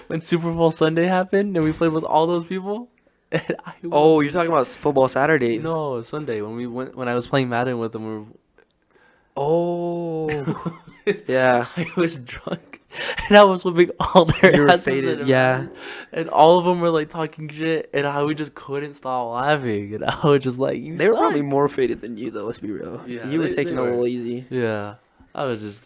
When Super Bowl Sunday happened and we played with all those people. And Oh, you're talking about football Saturdays. no, Sunday when I was playing Madden with them. Oh, yeah. I was drunk and I was whipping all their You were asses faded, in yeah. Madden. And all of them were like talking shit, and we just couldn't stop laughing. And I was just like, "You They were suck." probably more faded than you, though. Let's be real. Yeah, You were they taking it a were. little easy. Yeah, I was just.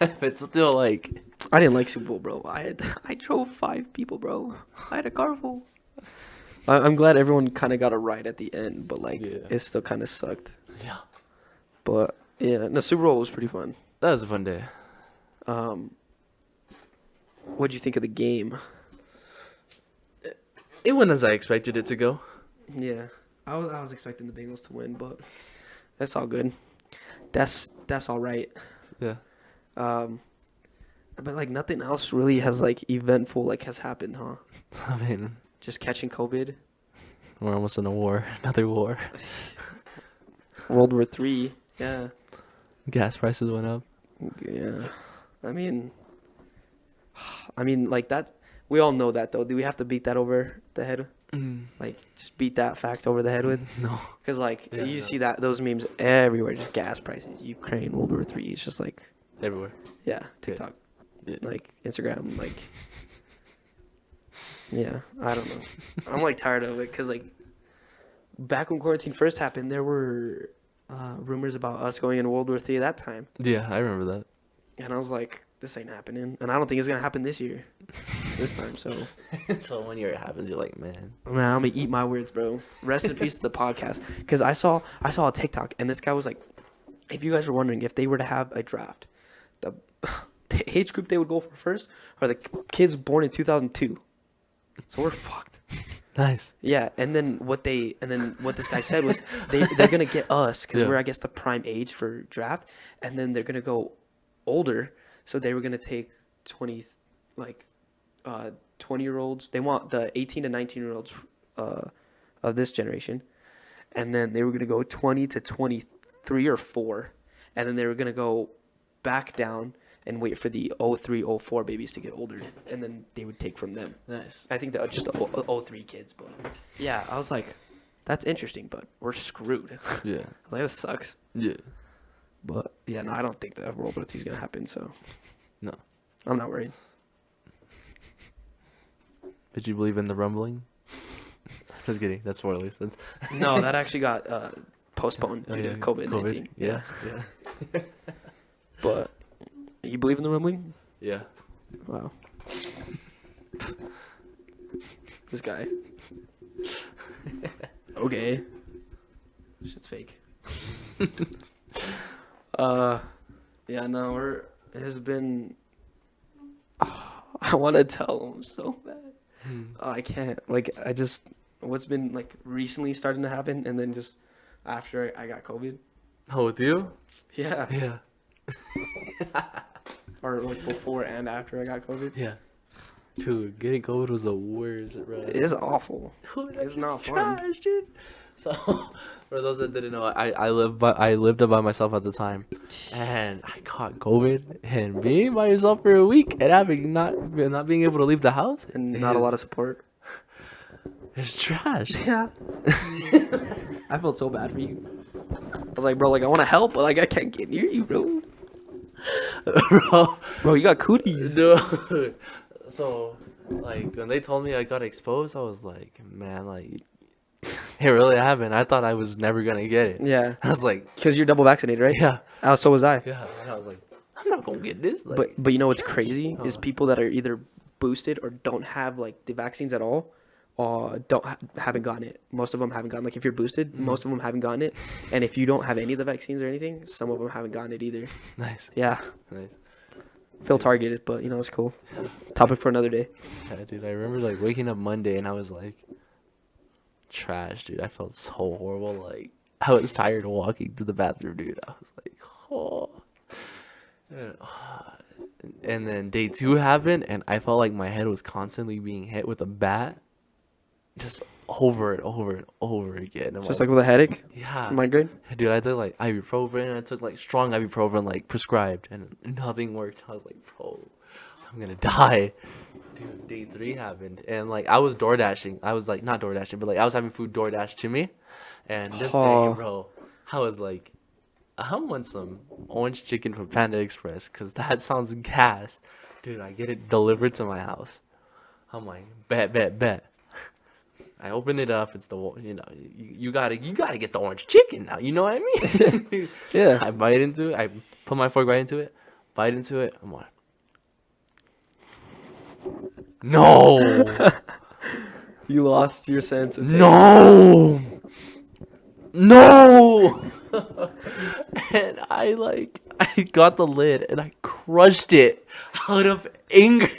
It's still like. I didn't like Super Bowl, bro. I drove 5 people, bro. I had a car full. I'm glad everyone kind of got a ride at the end, but like Yeah. it still kind of sucked. Yeah, But yeah, the Super Bowl was pretty fun. that was a fun day. What'd you think of the game? It went as I expected it to go. Yeah, I was expecting the Bengals to win, but that's all good. That's all right. Yeah. But like nothing else really has like eventful like has happened, huh? I mean, Just catching COVID, we're almost in a war. Another war. World War III. Yeah, Gas prices went up. yeah. I mean, like that. We all know that though. Do we have to beat that over the head? Like, just beat that fact over the head with? No. Because like Yeah, you no. see those memes everywhere. Just gas prices, Ukraine, World War III. It's just like, Everywhere. yeah, TikTok, Yeah. like Instagram, like. Yeah, I don't know. I'm like tired of it because like back when quarantine first happened, there were rumors about us going into World War III at that time, Yeah, I remember that. and I was like, this ain't happening, and I don't think it's gonna happen this year, this time. So So when it happens, you're like, man. man, I'm gonna eat my words, bro. Rest in peace to the podcast, because I saw a TikTok, and this guy was like, if you guys were wondering if they were to have a draft, the the age group they would go for first are the kids born in 2002. So we're fucked. Nice. Yeah, and then what this guy said was they're gonna get us because Yeah. we're I guess the prime age for draft, and then they're gonna go older, so they were gonna take 20-year-olds. They want the 18 to 19-year-olds of this generation, and then they were gonna go 20 to 23 or 4, and then they were gonna go back down and wait for the 03, 04 babies to get older, and then they would take from them. Nice. I think that just the 03 kids, but yeah, I was like, that's interesting, but we're screwed. Yeah. I was like, this sucks. Yeah. But yeah, no, I don't think that World War III is gonna happen. So No. I'm not worried. Did you believe in the rumbling? Just kidding. That's spoilers. That's No, that actually got postponed Oh, due yeah, to COVID-19. Yeah. Yeah. But you believe in the rumbling? Yeah. Wow. This guy. Okay. Shit's fake. Yeah, no, it has been. I want to tell him so bad. I can't. Like, what's been like recently starting to happen, and then just after I got COVID. Oh, with you? Yeah. Yeah. Or like before and after I got COVID. Yeah. Dude, getting COVID was the worst, bro. It is awful. Dude, It's not fun. trash, dude. So, for those that didn't know, I lived by myself at the time, and I caught COVID. And being by yourself for a week and having not being able to leave the house And not a lot of support. It's trash. Yeah. I felt so bad for you. I was like, bro, like I want to help, but like I can't get near you, bro. Bro, you got cooties. Dude. So, like, when they told me I got exposed, I was like, man, like, it really happened. I thought I was never gonna get it. Yeah. I was like, Because you're double vaccinated, right? yeah, Oh, so was I. yeah. And I was like, I'm not gonna get this. Like, But you know what's crazy is Huh. people that are either boosted or don't have like the vaccines at all, or haven't gotten it. Most of them haven't gotten. Like if you're boosted, most of them haven't gotten it. And if you don't have any of the vaccines or anything, some of them haven't gotten it either. nice, Yeah. nice. Feel targeted, but you know it's cool. Topic for another day. Yeah, dude, I remember like waking up Monday and I was like, trash, dude. I felt so horrible. Like, I was tired of walking to the bathroom, dude. I was like, oh. And then day 2 happened, and I felt like my head was constantly being hit with a bat, just over and over and over again. I'm Just like with a headache, yeah, migraine. dude. I took like ibuprofen, I took like strong ibuprofen, like prescribed, and nothing worked. I was like, bro, I'm gonna die. Dude, day 3 happened, and like I was door dashing. I was like not door dashing, but like I was having food door dashed to me, and this Oh. day, bro, I was like, I want some orange chicken from Panda Express, cause that sounds gas, dude. I get it delivered to my house. I'm like, bet. I open it up. It's the you gotta get the orange chicken now. You know what I mean? Yeah. I bite into it. I put my fork right into it. Bite into it. I'm like, no, You lost your sense of taste. no. And I got the lid and I crushed it out of anger.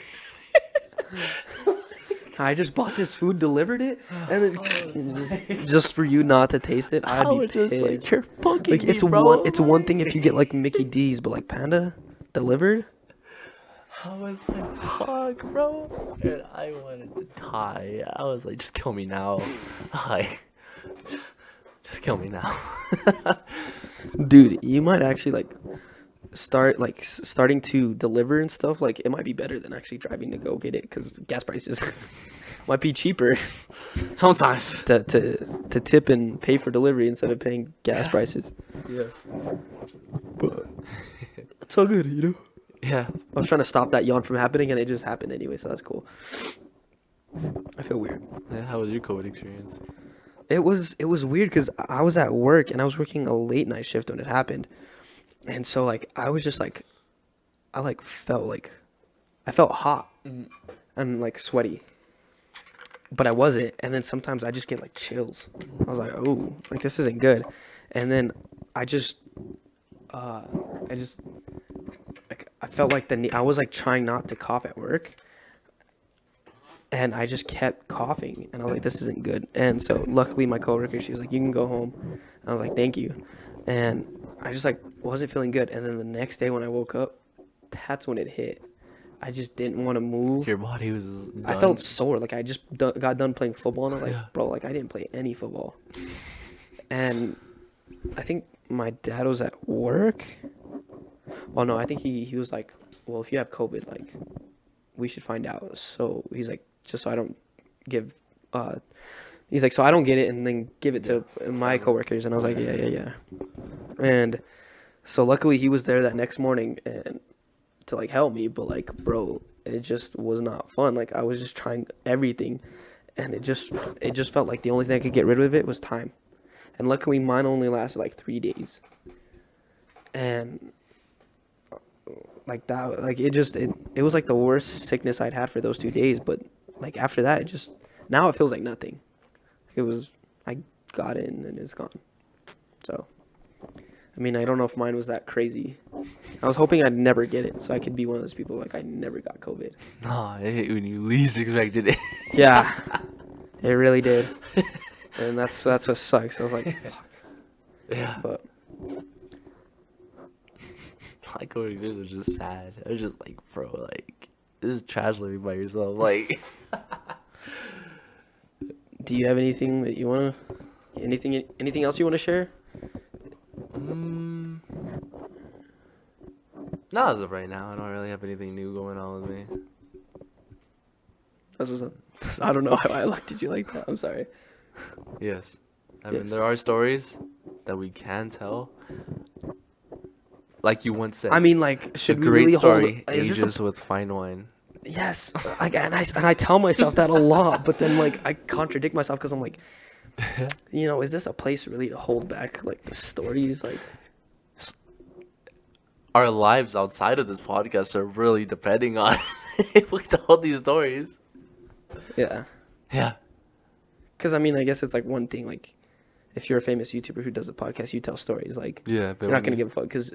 I just bought this food, delivered it, and then just for you not to taste it, I'd I be was just pissed. like, you're fucking Like it's me, bro. one thing if you get like Mickey D's, but like Panda delivered. I was like, fuck, bro. And I wanted to die. I was like, just kill me now. Like, just kill me now. Dude, you might actually like starting to deliver and stuff. Like it might be better than actually driving to go get it because gas prices might be cheaper Sometimes. to tip and pay for delivery instead of paying gas prices. Yeah. But it's all good, you know. Yeah. I was trying to stop that yawn from happening, and it just happened anyway, so that's cool. I feel weird. Yeah, how was your COVID experience? It was weird because I was at work and I was working a late night shift when it happened, and so like I was just like, I felt hot and like sweaty, but I wasn't. And then sometimes I just get like chills. I was like, oh, like this isn't good. And then I felt like I was like trying not to cough at work. And I just kept coughing, and I was like, "This isn't good." And so, luckily, my coworker, she was like, "You can go home." And I was like, "Thank you." And I just like wasn't feeling good. And then the next day when I woke up, that's when it hit. I just didn't want to move. Your body was I done. felt sore. Like I just got done playing football, and I was like, Yeah. "Bro, like I didn't play any football." And I think my dad was at work. Well, no, I think he was like well, if you have COVID, like, we should find out. So he's like, just so I don't give, he's like, so I don't get it and then give it to my coworkers. And I was like, yeah. And so luckily he was there that next morning and to like help me, but like, bro, it just was not fun. Like, I was just trying everything, and it just felt like the only thing I could get rid of it was time. And luckily mine only lasted like 3 days. And like that, like it was like the worst sickness I'd had for those 2 days. But like after that, now it feels like nothing. I got it and it's gone. So, I mean, I don't know if mine was that crazy. I was hoping I'd never get it, so I could be one of those people like I never got COVID. Nah, I hate when you least expected it. Yeah, it really did, and that's what sucks. I was like, fuck. Yeah. But My coworkers were just sad. I was just like, bro, like, this is trash living by yourself. Like, do you have anything that you wanna, anything else you wanna share? not as of right now. I don't really have anything new going on with me. That's what's up. I don't know how I looked at you like that. I'm sorry. Yes. I mean, Yes. there are stories that we can tell. Like you once said, I mean, like, a should we great really story hold? Is this ages with fine wine. Yes, like, and I tell myself that a lot, but then like I contradict myself because I'm like, is this a place really to hold back like the stories? Like, Our lives outside of this podcast are really depending on if we tell these stories. yeah, Yeah. because I mean, I guess it's like one thing, like if you're a famous YouTuber who does a podcast, you tell stories. Like, Yeah, but you're not gonna give a fuck because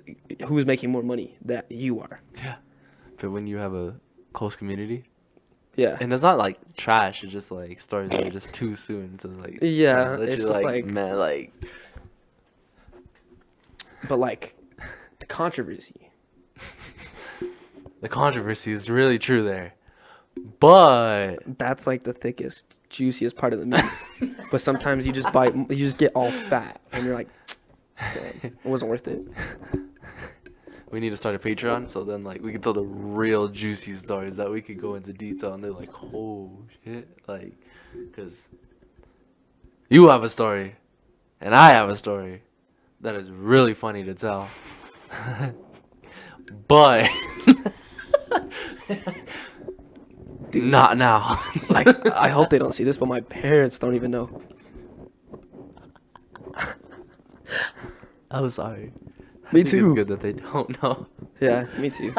who's making more money? That you are. Yeah. But when you have a close community, Yeah. and it's not like trash, it's just like stories that are just too soon to like. Yeah, tell. Literally, it's just like- man, like. But like, the controversy. The controversy is really true there, but That's like the thickest, juiciest part of the meat. But sometimes you just get all fat, and you're like, "Damn, it wasn't worth it." we need to start a Patreon so then like we can tell the real juicy stories that we could go into detail and they're like, oh shit, like, because you have a story and I have a story that is really funny to tell, but not now. Like, I hope they don't see this, but my parents don't even know. I'm sorry. Me I think too. It's good that they don't know. Yeah, me too.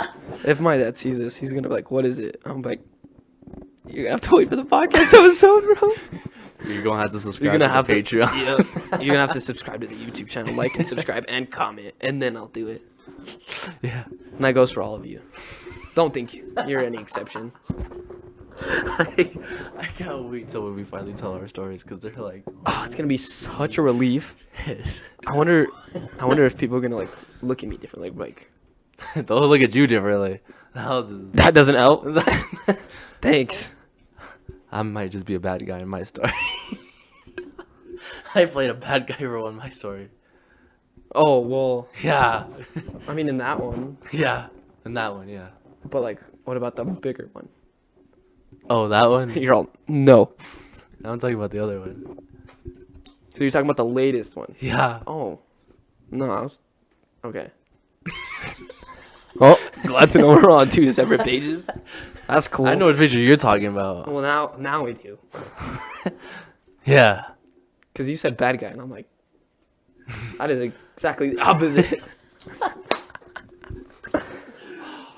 If my dad sees this, he's gonna be like, "What is it?" I'm like, "You're gonna have to wait for the podcast episode, bro. You're gonna have to subscribe You're gonna to have the to Patreon. Yeah, you're gonna have to subscribe to the YouTube channel, like and subscribe and comment, and then I'll do it." Yeah. And that goes for all of you. Don't think you're any exception. I can't wait till when we finally tell our stories because they're like, Oh, it's gonna be such a relief. yes. I wonder if people are gonna like look at me differently. Like, They'll look at you differently. How does- that doesn't help. Thanks. I might just be a bad guy in my story. I played a bad guy role in my story. Oh well, Yeah. I mean in that one, Yeah. And that one, yeah. but like, what about the bigger one? Oh, that one? You're all no. I'm talking about the other one. So you're talking about the latest one? Yeah. Oh, no, I was okay. Oh, glad to know we're on 2 separate pages. That's cool. I know what picture you're talking about. Well, now we do. Yeah. Because you said bad guy, and I'm like, that is exactly the opposite.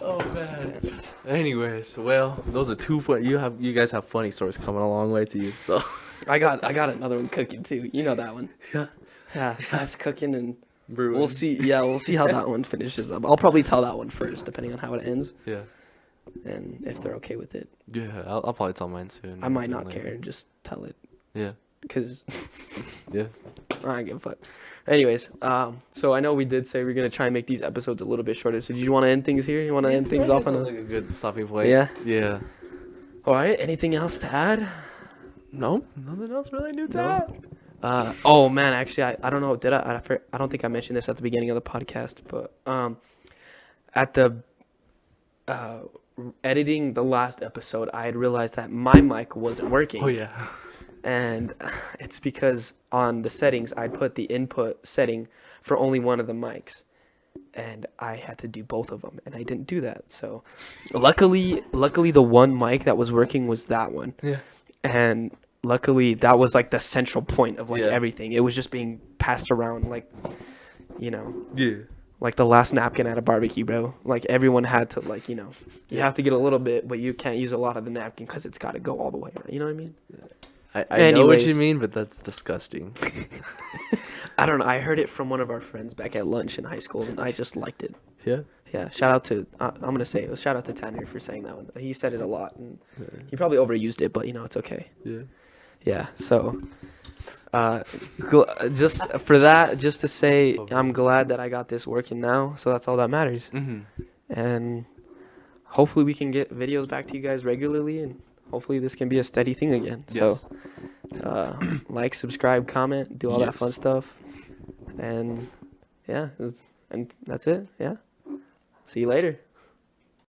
Oh man. Anyways, well, those are two fun. You guys have funny stories coming a long way to you. So I got another one cooking too. You know that one. yeah. Yeah, that's cooking, and Brewing. we'll see. Yeah, we'll see how that one finishes up. I'll probably tell that one first, depending on how it ends, Yeah. and if they're okay with it. Yeah. I'll probably tell mine soon. I might not care and just tell it, Yeah. because Yeah. I don't give a fuck. Anyways, so I know we did say we're gonna try and make these episodes a little bit shorter. So do you want to end things here? You want to end things off on Sounds a? like a good stopping point. Yeah? Yeah. All right. Anything else to add? No, nothing else really new to No? add. Oh man, actually, I don't know. Did I don't think I mentioned this at the beginning of the podcast, but at the uh, editing the last episode, I had realized that my mic wasn't working. Oh yeah. And it's because on the settings, I put the input setting for only one of the mics. And I had to do both of them, and I didn't do that. So luckily the one mic that was working was that one. Yeah. And luckily that was like the central point of like Yeah. everything. It was just being passed around like, you know, Yeah. like the last napkin at a barbecue, bro. Like everyone had to like, you know, you have to get a little bit, but you can't use a lot of the napkin because it's got to go all the way around. You know what I mean? I know what you Anyways. mean, but that's disgusting. I don't know. I heard it from one of our friends back at lunch in high school, and I just liked it. Yeah. Yeah, shout out to I'm gonna say it. Shout out to Tanner for saying that one. He said it a lot, and he probably overused it, but you know it's okay. Yeah. Yeah. So, just for that, just to say, I'm glad that I got this working now. So that's all that matters. Mm-hmm. And hopefully we can get videos back to you guys regularly, and hopefully this can be a steady thing again. Yes. So, like, subscribe, comment, do all that Yes. fun stuff, and yeah, and that's it. Yeah. See you later.